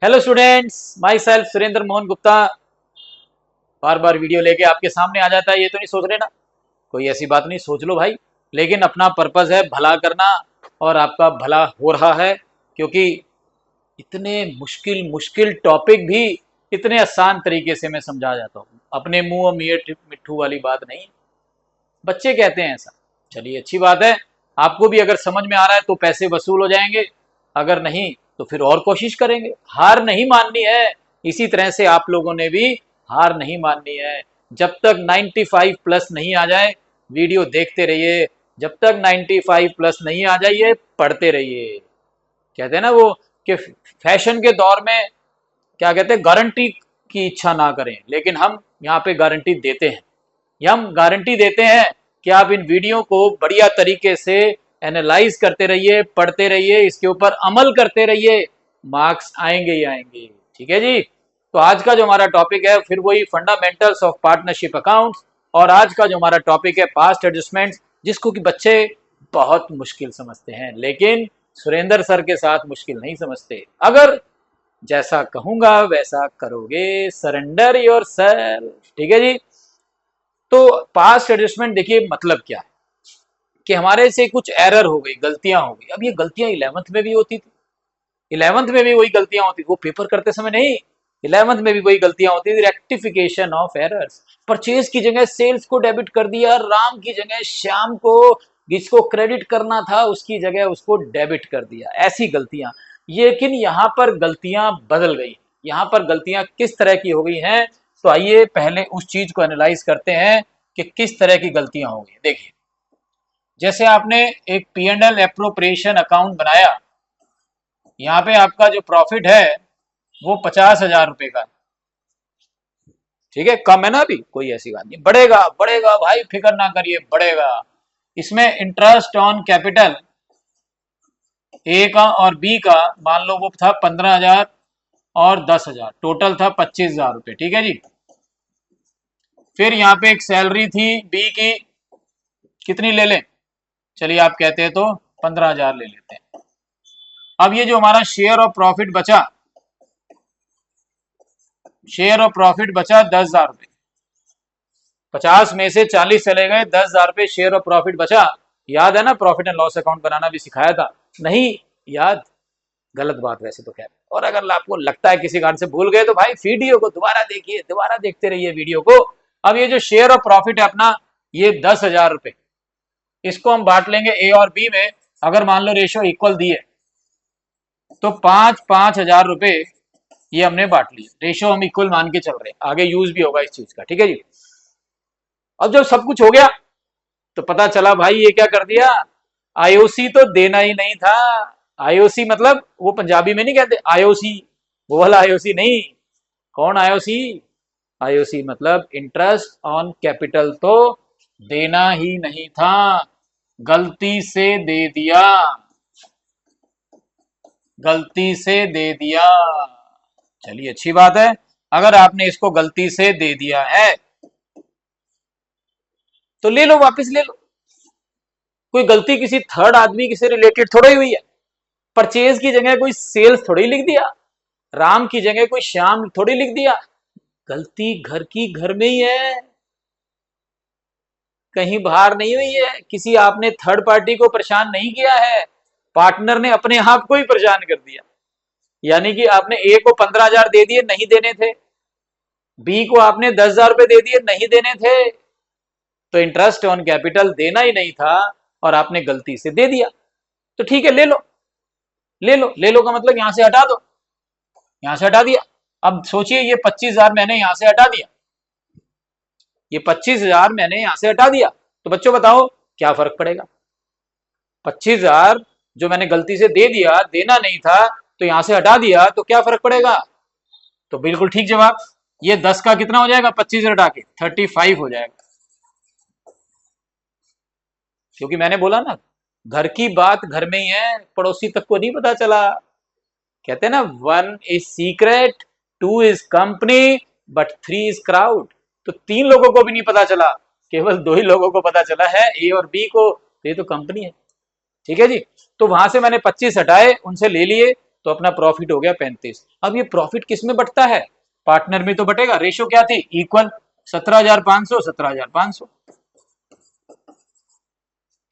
Hello students, my self Surendra Mohan Gupta bar bar video लेके आपके सामने आ जाता है। ये तो नहीं सोच रहे ना, कोई ऐसी बात नहीं, सोच लो भाई। लेकिन अपना पर्पस है भला करना, और आपका भला हो रहा है, क्योंकि इतने मुश्किल मुश्किल टॉपिक भी इतने आसान तरीके से मैं समझा जाता हूँ। अपने मुंह और मीठ मिट्ठू वाली बात नहीं, बच्चे कहते हैं ऐसा। चलिए अच्छी बात है, आपको भी अगर समझ में आ रहा है तो पैसे वसूल हो जाएंगे, अगर नहीं तो फिर और कोशिश करेंगे। हार नहीं माननी है, इसी तरह से आप लोगों ने भी हार नहीं माननी है। जब तक 95 प्लस नहीं आ जाए वीडियो देखते रहिए, जब तक 95 प्लस नहीं आ जाइए पढ़ते रहिए। कहते हैं ना वो कि फैशन के दौर में क्या कहते हैं, गारंटी की इच्छा ना करें, लेकिन हम यहाँ पे गारंटी देते हैं। हम गारंटी देते हैं कि आप इन वीडियो को बढ़िया तरीके से एनालाइज करते रहिए, पढ़ते रहिए, इसके ऊपर अमल करते रहिए, मार्क्स आएंगे ही आएंगे। ठीक है जी। तो आज का जो हमारा टॉपिक है फिर वही फंडामेंटल्स ऑफ पार्टनरशिप अकाउंट्स, और आज का जो हमारा टॉपिक है पास्ट एडजस्टमेंट्स, जिसको कि बच्चे बहुत मुश्किल समझते हैं, लेकिन सुरेंद्र सर के साथ मुश्किल नहीं समझते। अगर जैसा कहूंगा वैसा करोगे, सरेंडर योर सेल्फ। ठीक है जी। तो पास्ट एडजस्टमेंट देखिए मतलब क्या है कि हमारे से कुछ एरर हो गई, गलतियां हो गई। अब ये गलतियां 11th में भी होती थी, 11th में भी वही गलतियां होती, वो पेपर करते समय नहीं, 11th में भी वही गलतियां होती थी। रेक्टिफिकेशन ऑफ एरर्स, परचेज की जगह सेल्स को डेबिट कर दिया, राम की जगह श्याम को, जिसको क्रेडिट करना था उसकी जगह उसको डेबिट कर दिया, ऐसी गलतियां। लेकिन यहाँ पर गलतियां बदल गई। यहाँ पर गलतियां किस तरह की हो गई हैं, तो आइए पहले उस चीज को एनालाइज करते हैं कि किस तरह की गलतियां हो गई। देखिए, जैसे आपने एक P and L appropriation account बनाया, यहाँ पे आपका जो प्रॉफिट है वो 50,000 रुपए का। ठीक है, कम है ना, अभी कोई ऐसी बात नहीं, बढ़ेगा बढ़ेगा भाई, फिक्र ना करिए, बढ़ेगा। इसमें इंटरेस्ट ऑन कैपिटल ए का और बी का मान लो वो था 15,000 और 10,000, टोटल था 25,000 रुपए। ठीक है जी। फिर यहाँ पे एक सैलरी थी बी की, कितनी ले लें, चलिए आप कहते हैं तो 15,000 ले लेते हैं। अब ये जो हमारा शेयर ऑफ प्रॉफिट बचा, शेयर ऑफ प्रॉफिट बचा 10,000 रुपए, 50 में से 40 चले गए, 10,000 रुपए शेयर ऑफ प्रॉफिट बचा। याद है ना, प्रॉफिट एंड लॉस अकाउंट बनाना भी सिखाया था, नहीं याद? गलत बात वैसे तो खैर। और अगर आपको लगता है किसी कारण से भूल गए तो भाई वीडियो को दोबारा देखिए, दोबारा देखते रहिए वीडियो को। अब ये जो शेयर ऑफ प्रॉफिट है अपना, ये 10,000 रुपए, इसको हम बांट लेंगे ए और बी में। अगर मान लो रेशो इक्वल दिए तो 5,000 रुपए ये हमने बांट लिया, रेशो हम इक्वल मान के चल रहे हैं, आगे यूज भी होगा इस चीज का। ठीक है जी। अब जब सब कुछ हो गया तो पता चला भाई ये क्या कर दिया, आईओसी तो देना ही नहीं था। आईओसी मतलब वो पंजाबी में नहीं कहते आईओसी, वो वाला आईओसी नहीं। कौन आईओसी? आईओसी मतलब इंटरेस्ट ऑन कैपिटल तो देना ही नहीं था, गलती से दे दिया, गलती से दे दिया। चलिए अच्छी बात है, अगर आपने इसको गलती से दे दिया है तो ले लो, वापस ले लो। कोई गलती किसी थर्ड आदमी से रिलेटेड थोड़ा ही हुई है। परचेज की जगह कोई सेल्स थोड़ी लिख दिया, राम की जगह कोई श्याम थोड़ी लिख दिया। गलती घर की घर में ही है, कहीं बाहर नहीं हुई है। किसी आपने थर्ड पार्टी को परेशान नहीं किया है, पार्टनर ने अपने आप को ही परेशान कर दिया। यानी कि आपने ए को 15,000 दे दिए, नहीं देने थे, बी को आपने 10,000 रुपए दे दिए, नहीं देने थे, तो इंटरेस्ट ऑन कैपिटल देना ही नहीं था और आपने गलती से दे दिया। तो ठीक है, ले लो, ले लो। ले लो का मतलब यहां से हटा दो, यहां से हटा दिया। अब सोचिए ये 25,000 मैंने यहां से हटा दिया, ये 25,000 मैंने यहां से हटा दिया, तो बच्चों बताओ क्या फर्क पड़ेगा? 25,000 जो मैंने गलती से दे दिया, देना नहीं था, तो यहां से हटा दिया, तो क्या फर्क पड़ेगा? तो बिल्कुल ठीक जवाब। ये 10 का कितना हो जाएगा, 25 हटा के 35 हो जाएगा। क्योंकि मैंने बोला ना, घर की बात घर में ही है, पड़ोसी तक को नहीं पता चला। कहते हैं ना, 1 is secret, 2 is company, but 3 is crowd. तो 3 लोगों को भी नहीं पता चला, केवल 2 ही लोगों को पता चला है, ए और बी को। तो ये तो कंपनी है। ठीक है जी। तो वहां से मैंने 25 हटाए, उनसे ले लिए, तो अपना प्रॉफिट हो गया 35। अब ये प्रॉफिट किस में बटता है, पार्टनर में तो बटेगा। रेशो क्या थी, इक्वल 17,500 17,500,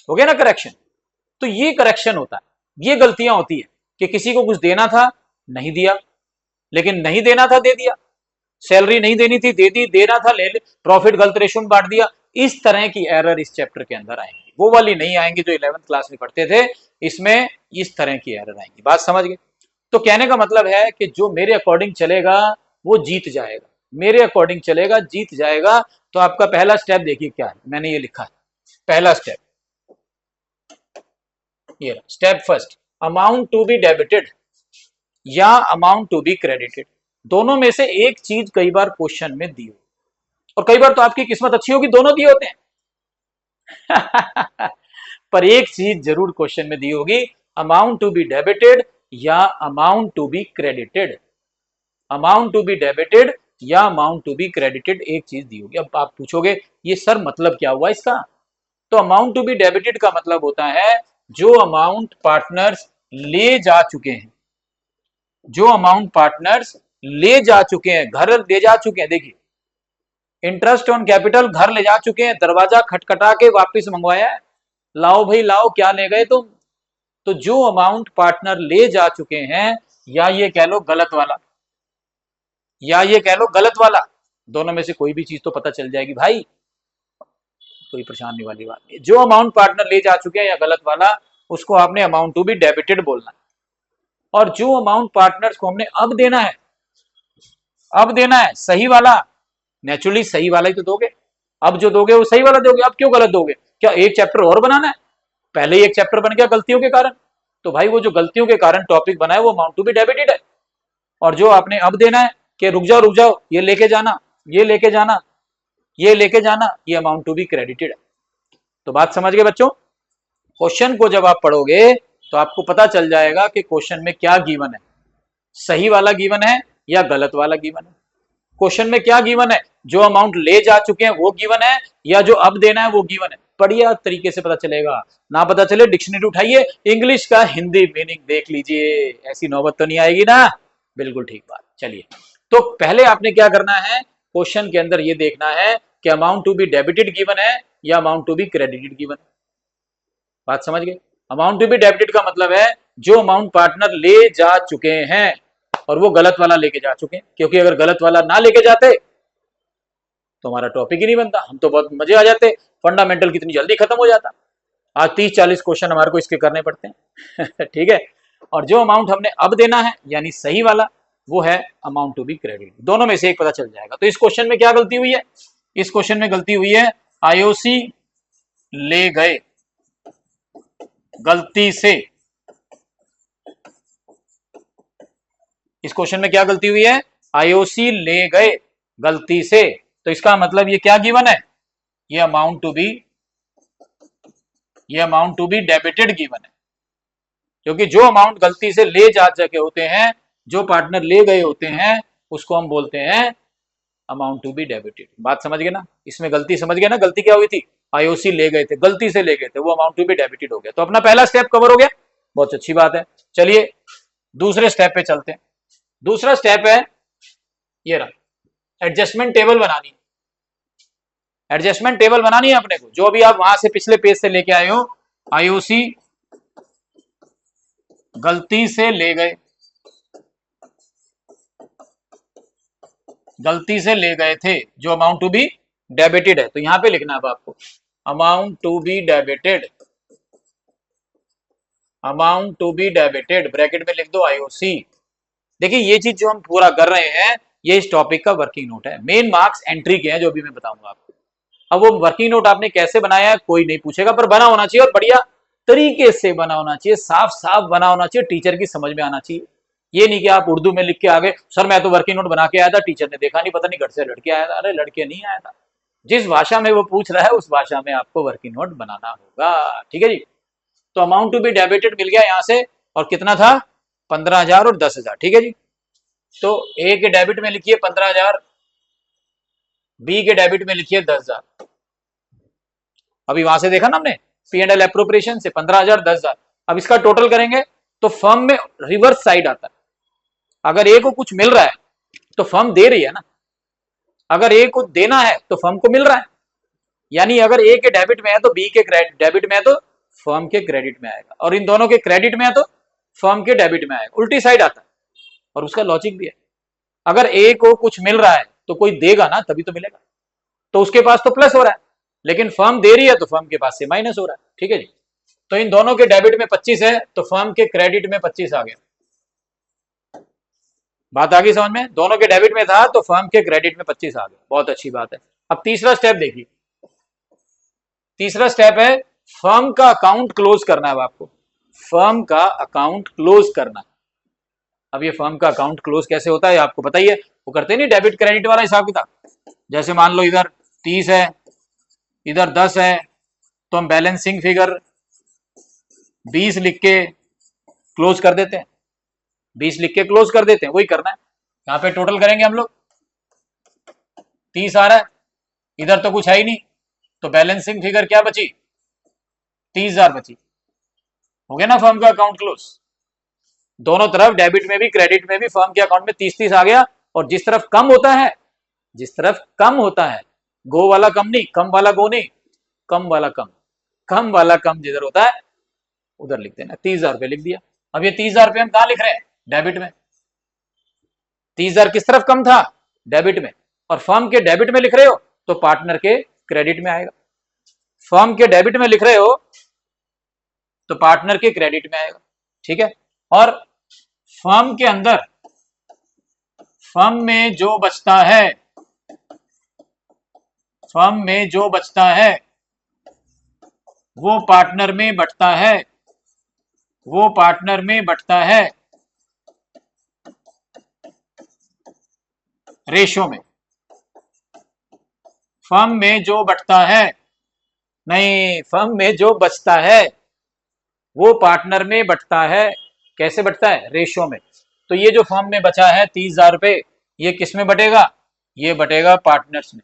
हो गया ना करेक्शन। तो ये करेक्शन होता है, ये गलतियां होती है कि किसी को कुछ देना था नहीं दिया, लेकिन नहीं देना था दे दिया, सैलरी नहीं देनी थी दे दी, देना था ले ले, प्रॉफिट गलत रेशो में बांट दिया। इस तरह की एरर इस चैप्टर के अंदर आएंगी, वो वाली नहीं आएंगी जो 11th क्लास में पढ़ते थे। इसमें इस तरह की एरर आएंगी, बात समझ गए। तो कहने का मतलब है कि जो मेरे अकॉर्डिंग चलेगा वो जीत जाएगा, मेरे अकॉर्डिंग चलेगा जीत जाएगा। तो आपका पहला स्टेप देखिए क्या है, मैंने ये लिखा है पहला स्टेप, ये step first, amount to be debited या अमाउंट टू बी क्रेडिटेड, दोनों में से एक चीज कई बार क्वेश्चन में दी हो, और कई बार तो आपकी किस्मत अच्छी होगी दोनों दिए होते हैं पर एक चीज जरूर क्वेश्चन में दी होगी, अमाउंट टू बी डेबिटेड या amount to be credited, amount to be debited या अमाउंट टू बी क्रेडिटेड, एक चीज दी होगी। अब आप पूछोगे ये सर मतलब क्या हुआ इसका, तो अमाउंट टू बी डेबिटेड का मतलब होता है जो अमाउंट पार्टनर्स ले जा चुके हैं, जो अमाउंट पार्टनर्स ले जा चुके हैं, घर ले जा चुके हैं। देखिए इंटरेस्ट ऑन कैपिटल घर ले जा चुके हैं, दरवाजा खटखटा के वापस मंगवाया है, लाओ भाई लाओ क्या ले गए तुम। तो जो अमाउंट पार्टनर ले जा चुके हैं, या ये कह लो गलत वाला, या ये कह लो गलत वाला, दोनों में से कोई भी चीज तो पता चल जाएगी भाई, कोई परेशानी वाली बात नहीं। जो अमाउंट पार्टनर ले जा चुके हैं या गलत वाला, उसको आपने अमाउंट टू बी डेबिटेड बोलना है। और जो अमाउंट पार्टनर्स को हमने अब देना है, अब देना है सही वाला, नेचुरली सही वाला ही तो दोगे, अब जो दोगे वो सही वाला दोगे, अब क्यों गलत दोगे, क्या एक चैप्टर और बनाना है, पहले ही एक चैप्टर बन गया गलतियों के कारण। तो भाई वो जो गलतियों के कारण टॉपिक बना है वो अमाउंट टू बी डेबिटेड है, और जो आपने अब देना है कि रुक जाओ ये लेके जाना, ये लेके जाना, ये लेके जाना, ये अमाउंट टू बी क्रेडिटेड है। तो बात समझ गए बच्चों, क्वेश्चन को जब आप पढ़ोगे तो आपको पता चल जाएगा कि क्वेश्चन में क्या गिवन है, सही वाला गिवन है या गलत वाला गिवन है। क्वेश्चन में क्या गिवन है, जो अमाउंट ले जा चुके हैं वो गिवन है, या जो अब देना है वो गिवन है। बढ़िया तरीके से पता चलेगा, ना पता चले डिक्शनरी उठाइए, इंग्लिश का हिंदी मीनिंग देख लीजिए, ऐसी नौबत तो नहीं आएगी ना। बिल्कुल ठीक बात। चलिए तो पहले आपने क्या करना है, क्वेश्चन के अंदर ये देखना है कि amount to be debited given है या amount to be credited given है। बात समझ गए, अमाउंट टू बी डेबिटेड का मतलब है जो अमाउंट पार्टनर ले जा चुके हैं और वो गलत वाला लेके जा चुके हैं, क्योंकि अगर गलत वाला ना लेके जाते तो हमारा टॉपिक ही नहीं बनता, हम तो बहुत मजे आ जाते, फंडामेंटल कितनी जल्दी खत्म हो जाता। आज 30-40 क्वेश्चन हमारे को इसके करने पड़ते हैं ठीक है। और जो अमाउंट हमने अब देना है यानी सही वाला, वो है अमाउंट टू बी क्रेडिट, दोनों में से एक पता चल जाएगा। तो इस क्वेश्चन में क्या गलती हुई है, इस क्वेश्चन में गलती हुई है आईओसी ले गए गलती से, इस क्वेश्चन में क्या गलती हुई है, आईओसी ले गए गलती से। तो इसका मतलब ये क्या गिवन है, ये amount to be debited given है, क्योंकि जो अमाउंट गलती से ले जा चुके होते हैं, जो पार्टनर ले गए होते हैं, उसको हम बोलते हैं अमाउंट टू बी डेबिटेड। बात समझ गए ना, इसमें गलती समझ गए ना, गलती क्या हुई थी, आईओसी ले गए थे, गलती से ले गए थे, वो अमाउंट टू बी डेबिटेड हो गया। तो अपना पहला स्टेप कवर हो गया, बहुत अच्छी बात है। चलिए दूसरे स्टेप पे चलते हैं। दूसरा स्टेप है ये रहा, एडजस्टमेंट टेबल बनानी है। एडजस्टमेंट टेबल बनानी है अपने को, जो भी आप वहां से पिछले पेज से लेके आए हो, आईओसी गलती से ले गए, गलती से ले गए थे, जो अमाउंट टू बी डेबिटेड है। तो यहां पे लिखना है अब आपको amount to be debited, amount to be debited bracket में लिख दो आईओसी। देखिए ये चीज जो हम पूरा कर रहे हैं ये इस टॉपिक का वर्किंग नोट है, मेन मार्क्स एंट्री के हैं जो भी मैं बताऊंगा आपको। अब वो वर्किंग नोट आपने कैसे बनाया है कोई नहीं पूछेगा, पर बना होना चाहिए और बढ़िया तरीके से बना होना चाहिए, साफ साफ बना होना चाहिए, टीचर की समझ में आना चाहिए। ये नहीं कि आप उर्दू में लिख के आ गए, सर मैं तो वर्किंग नोट बना के आया था, टीचर ने देखा नहीं, पता नहीं घर से लड़के आया था। अरे लड़के नहीं आया था, जिस भाषा में वो पूछ रहा है उस भाषा में आपको वर्किंग नोट बनाना होगा, ठीक है जी। तो अमाउंट टू बी डेबिटेड मिल गया यहां से, और कितना था 15,000 और 10,000, ठीक है जी। तो ए के डेबिट में लिखिए 15,000, बी के डेबिट में लिखिए 10,000। अभी वहां से देखा ना हमने पी एंड एल एप्रोप्रिएशन से 15,000 10,000, अब इसका टोटल करेंगे तो फर्म में रिवर्स साइड आता है। अगर ए को कुछ मिल रहा है तो फर्म दे रही है ना, अगर ए को देना है तो फर्म को मिल रहा है, यानी अगर ए के डेबिट में है तो बी के डेबिट में है तो फर्म के क्रेडिट में आएगा, और इन दोनों के क्रेडिट में है तो फर्म के डेबिट में आएगा, उल्टी साइड आता है। और उसका लॉजिक भी है, अगर ए को कुछ मिल रहा है तो कोई देगा ना, तभी तो मिलेगा, तो उसके पास तो प्लस हो रहा है, लेकिन फर्म दे रही है तो फर्म के पास से माइनस हो रहा है। ठीक है जी, तो इन दोनों के डेबिट में 25 है तो फर्म के क्रेडिट में 25 आ गया। बात आ गई समझ में, दोनों के डेबिट में था तो फर्म के क्रेडिट में 25 आ गया, बहुत अच्छी बात है। अब तीसरा स्टेप देखिए, तीसरा स्टेप है फर्म का अकाउंट क्लोज करना है। अब आपको फर्म का अकाउंट क्लोज करना है। अब ये फर्म का अकाउंट क्लोज कैसे होता है आपको पता ही है, वो करते नहीं डेबिट क्रेडिट वाला हिसाब किताब। जैसे मान लो इधर 30 है, इधर 10 है, तो हम बैलेंसिंग फिगर 20 लिख के क्लोज कर देते हैं, 20 लिख के क्लोज कर देते हैं, वही करना है। यहाँ पे टोटल करेंगे हम लोग, 30 आ रहा है, इधर तो कुछ है ही नहीं, तो बैलेंसिंग फिगर क्या बची, 30,000 बची। हो गया ना फर्म का अकाउंट क्लोज। दोनों तरफ डेबिट में भी क्रेडिट में भी फर्म के अकाउंट में 30-30 आ गया, और जिस तरफ कम होता है, जिस तरफ कम होता है, गो वाला कम नहीं, कम वाला गो नहीं, कम वाला कम, कम वाला कम जिधर होता है उधर लिख देना। 30,000 रुपये लिख दिया। अब ये 30,000 रुपये हम कहाँ लिख रहे हैं, डेबिट में। 30,000 किस तरफ कम था, डेबिट में, और फर्म के डेबिट में लिख रहे हो तो पार्टनर के क्रेडिट में आएगा। फर्म के डेबिट में लिख रहे हो तो पार्टनर के क्रेडिट में आएगा। ठीक है, और फर्म के अंदर, फर्म में जो बचता है, फर्म में जो बचता है वो पार्टनर में बटता है, वो पार्टनर में बटता है रेशो में। फर्म में जो बटता है, नहीं, फर्म में जो बचता है वो पार्टनर में बटता है। कैसे बटता है, रेशो में। तो ये जो फर्म में बचा है 30,000 रुपये, ये किस में बटेगा, ये बटेगा पार्टनर्स में,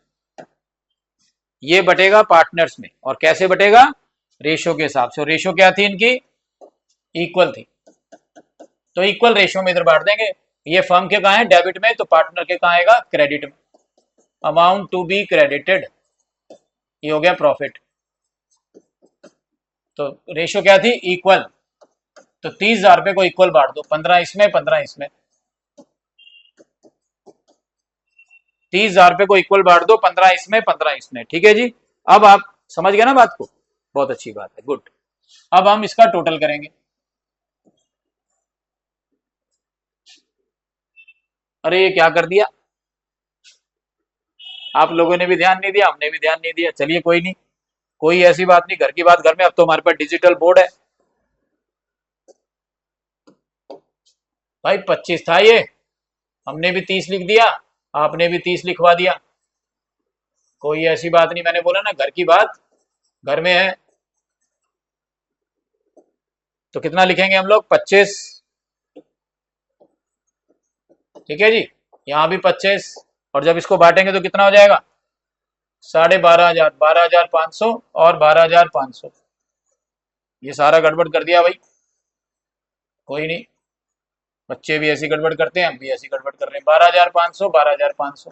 ये बटेगा पार्टनर्स में। और कैसे बटेगा, रेशो के हिसाब से। और रेशो क्या थी इनकी, इक्वल थी, तो इक्वल रेशो में इधर बांट देंगे। ये फर्म के कहाँ है, डेबिट में, तो पार्टनर के कहाँ आएगा, क्रेडिट में। अमाउंट टू बी क्रेडिटेड, ये हो गया प्रॉफिट। तो रेशो क्या थी, इक्वल, तो 30,000 रुपये को इक्वल बांट दो, 15 इसमें 15 इसमें, 30,000 रुपये को इक्वल बांट दो, 15 इसमें 15 इसमें। ठीक है जी, अब आप समझ गए ना बात को, बहुत अच्छी बात है, गुड। अब हम इसका टोटल करेंगे। अरे ये क्या कर दिया, आप लोगों ने भी ध्यान नहीं दिया, हमने भी ध्यान नहीं दिया, चलिए कोई नहीं, कोई ऐसी बात नहीं, घर की बात घर में। अब तो हमारे पास डिजिटल बोर्ड है भाई। 25 था ये, हमने भी 30 लिख दिया, आपने भी 30 लिखवा दिया, कोई ऐसी बात नहीं। मैंने बोला ना, घर की बात घर में है। तो कितना लिखेंगे हम लोग, 25। ठीक है जी, यहाँ भी 25, और जब इसको बांटेंगे तो कितना हो जाएगा, 12,500, 12,500 और 12,500। ये सारा गड़बड़ कर दिया भाई, कोई नहीं, बच्चे भी ऐसी गड़बड़ करते हैं, हम भी ऐसी गड़बड़ कर रहे हैं। 12,500, 12,500,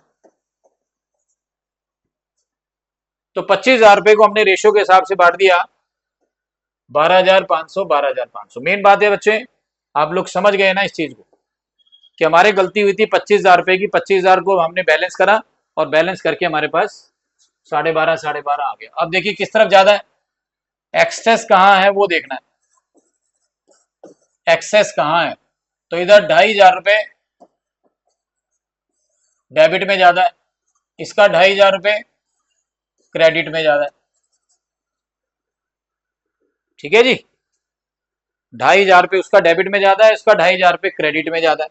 तो 25,000 रुपये को हमने रेशो के हिसाब से बांट दिया, 12,500, 12,500। मेन बात है बच्चे, आप लोग समझ गए ना इस चीज को, कि हमारे गलती हुई थी 25,000 रुपये की। 25,000 को हमने बैलेंस करा, और बैलेंस करके हमारे पास 12,500 12,500 आ गया। अब देखिए किस तरफ ज्यादा है, एक्सेस कहाँ है वो देखना है, एक्सेस कहाँ है। तो इधर 2,500 रुपये डेबिट में ज्यादा है, इसका 2,500 रुपये क्रेडिट में ज्यादा है। ठीक है जी, 2,500 रुपये उसका डेबिट में ज्यादा है, इसका 2,500 रुपये क्रेडिट में ज्यादा है।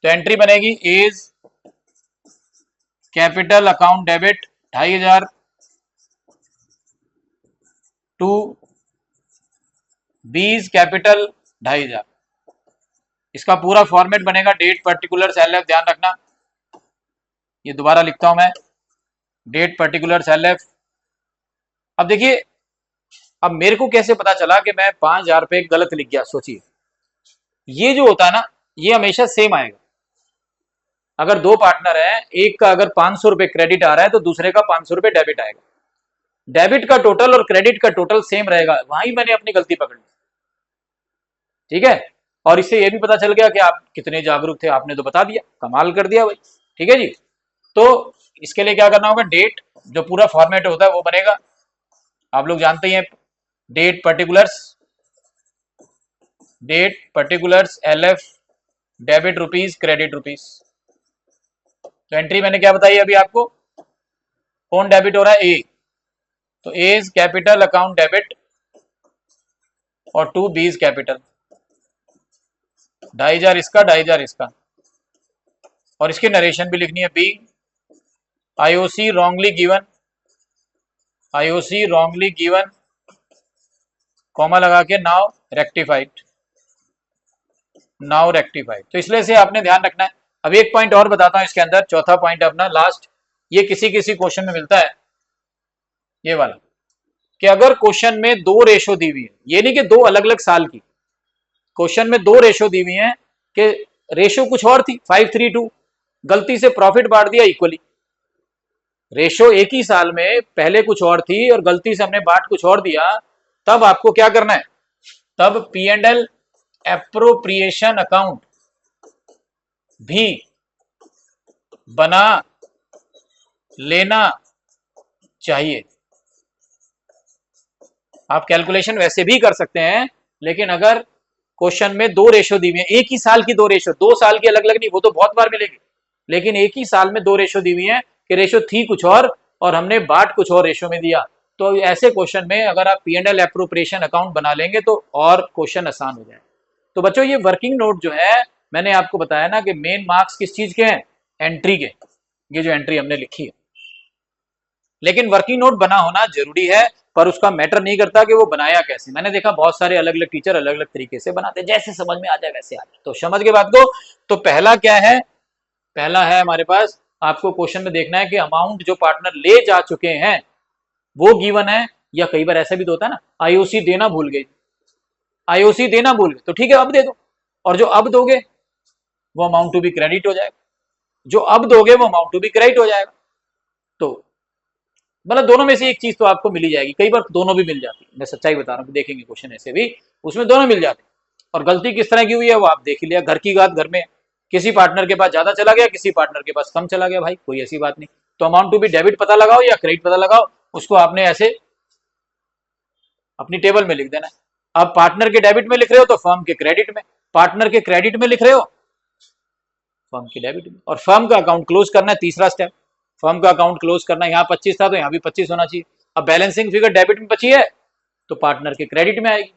तो एंट्री बनेगी, is capital account debit 2,500 to B's capital 2,500। इसका पूरा फॉर्मेट बनेगा, डेट पर्टिकुलर सेल, ध्यान रखना, ये दोबारा लिखता हूं मैं, डेट पर्टिकुलर सेल। अब देखिए, अब मेरे को कैसे पता चला कि मैं 5,000 रुपये गलत लिख गया, सोचिए। ये जो होता है ना, ये हमेशा सेम आएगा। अगर दो पार्टनर है, एक का अगर 500 रुपए क्रेडिट आ रहा है तो दूसरे का 500 रुपए डेबिट आएगा। डेबिट का टोटल और क्रेडिट का टोटल सेम रहेगा, वहां मैंने अपनी गलती पकड़ ली। ठीक है, और इससे यह भी पता चल गया कि आप कितने जागरूक थे, आपने तो बता दिया, कमाल कर दिया भाई। ठीक है जी। तो इसके लिए क्या करना होगा, डेट जो पूरा फॉर्मेट होता है वो बनेगा, आप लोग जानते ही हैं। Date particulars LF, debit rupees, credit rupees. तो एंट्री मैंने क्या बताई अभी आपको, कौन डेबिट हो रहा है, ए, तो ए इज कैपिटल अकाउंट डेबिट और टू बी इज कैपिटल। 2,500 इसका, 2,500 इसका, और इसकी नरेशन भी लिखनी है। B, IOC wrongly given, comma लगा के नाउ रेक्टिफाइड। तो इसलिए से आपने ध्यान रखना है। अब एक पॉइंट और बताता हूं इसके अंदर, चौथा पॉइंट अपना लास्ट, ये किसी किसी क्वेश्चन में मिलता है, ये वाला, कि अगर क्वेश्चन में दो रेशो दी हुई है, ये नहीं कि दो अलग अलग साल की, क्वेश्चन में दो रेशो दी हुई है कि रेशो कुछ और थी 5:3:2, गलती से प्रॉफिट बांट दिया इक्वली। रेशो एक ही साल में पहले कुछ और थी और गलती से हमने बांट कुछ और दिया, तब आपको क्या करना है, तब P&L एप्रोप्रिएशन अकाउंट भी बना लेना चाहिए। आप कैलकुलेशन वैसे भी कर सकते हैं, लेकिन अगर क्वेश्चन में दो रेशो दी हुई है, एक ही साल की दो रेशो, 2 साल की अलग अलग नहीं, वो तो बहुत बार मिलेगी, लेकिन एक ही साल में दो रेशो दी हुई है कि रेशो थी कुछ और हमने बांट कुछ और रेशो में दिया, तो ऐसे क्वेश्चन में अगर आप P&L एप्रोप्रिएशन अकाउंट बना लेंगे तो और क्वेश्चन आसान हो जाए। तो बच्चों ये वर्किंग नोट जो है, मैंने आपको बताया ना कि मेन मार्क्स किस चीज के हैं, एंट्री के, ये जो एंट्री हमने लिखी है। लेकिन वर्किंग नोट बना होना जरूरी है, पर उसका मैटर नहीं करता कि वो बनाया कैसे। मैंने देखा बहुत सारे अलग अलग टीचर अलग अलग तरीके से बनाते हैं, जैसे समझ में आ जाए वैसे आ जाए। तो समझ के बात को, तो पहला क्या है, पहला है हमारे पास, आपको क्वेश्चन में देखना है कि अमाउंट जो पार्टनर ले जा चुके हैं वो गिवन है, या कई बार ऐसा भी तो होता है ना, आईओसी देना भूल गए, तो ठीक है अब दे दो, और जो अब दोगे वो अमाउंट टू बी क्रेडिट हो जाएगा, जो अब दोगे वो अमाउंट टू बी क्रेडिट हो जाएगा। तो मतलब दोनों में से एक चीज तो आपको मिल ही जाएगी, कई बार दोनों भी मिल जाती है, मैं सच्चाई बता रहा हूँ, देखेंगे क्वेश्चन ऐसे भी, उसमें दोनों मिल जाते हैं। और गलती किस तरह की हुई है वो आप देख ही लिया, घर की बात घर में, किसी पार्टनर के पास ज्यादा चला गया, किसी पार्टनर के पास कम चला गया, भाई कोई ऐसी बात नहीं। तो अमाउंट टू बी डेबिट पता लगाओ या क्रेडिट पता लगाओ, उसको आपने ऐसे अपनी टेबल में लिख देना है। अब पार्टनर के डेबिट में लिख रहे हो तो फर्म के क्रेडिट में, पार्टनर के क्रेडिट में लिख रहे हो फर्म के डेबिट में, और फर्म का अकाउंट क्लोज करना है, तीसरा स्टेप, फर्म का अकाउंट क्लोज करना है। यहाँ 25 था तो यहाँ भी 25 होना चाहिए। अब बैलेंसिंग फिगर डेबिट में बची है तो पार्टनर के क्रेडिट में आएगी,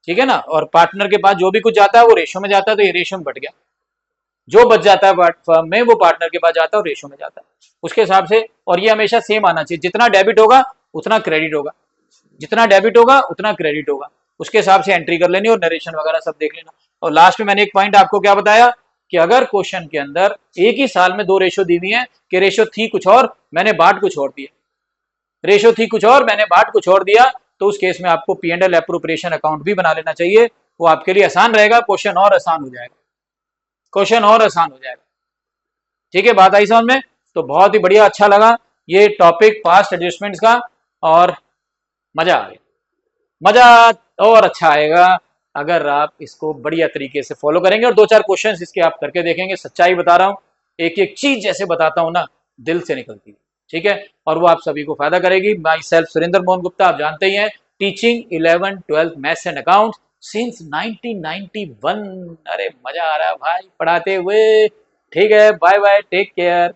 ठीक है ना, और पार्टनर के पास जो भी कुछ जाता है वो रेशो में जाता है, तो ये रेशो में बढ़ गया, जो बच जाता है फर्म में वो पार्टनर के पास जाता है और रेशो में जाता है उसके हिसाब से। और ये हमेशा सेम आना चाहिए, जितना डेबिट होगा उतना क्रेडिट होगा, जितना डेबिट होगा उतना क्रेडिट होगा, उसके हिसाब से एंट्री कर लेनी और नरेशन वगैरह सब देख लेना। और लास्ट में मैंने एक पॉइंट आपको क्या बताया कि अगर क्वेश्चन के अंदर एक ही साल में दो रेशो दी हुई है कि रेशो थी कुछ और मैंने बांट कुछ और दिया, रेशो थी कुछ और मैंने बांट कुछ और दिया, तो उस केस में आपको P&L एप्रोप्रिएशन अकाउंट भी बना लेना चाहिए, वो आपके लिए आसान रहेगा, क्वेश्चन और आसान हो जाएगा, क्वेश्चन और आसान हो जाएगा। ठीक है, बात आई समझ में? तो बहुत ही बढ़िया, अच्छा लगा ये टॉपिक पास्ट एडजस्टमेंट्स का, और मजा आ गया, मजा और अच्छा आएगा अगर आप इसको बढ़िया तरीके से फॉलो करेंगे और दो चार क्वेश्चंस इसके आप करके देखेंगे। सच्चाई बता रहा हूँ, एक एक चीज जैसे बताता हूँ ना, दिल से निकलती है, ठीक है, और वो आप सभी को फायदा करेगी। माई सेल्फ सुरेंद्र मोहन गुप्ता, आप जानते ही हैं, teaching 11th 12th maths and account since 1991। अरे मजा आ रहा है भाई पढ़ाते हुए। ठीक है, बाय बाय, टेक केयर।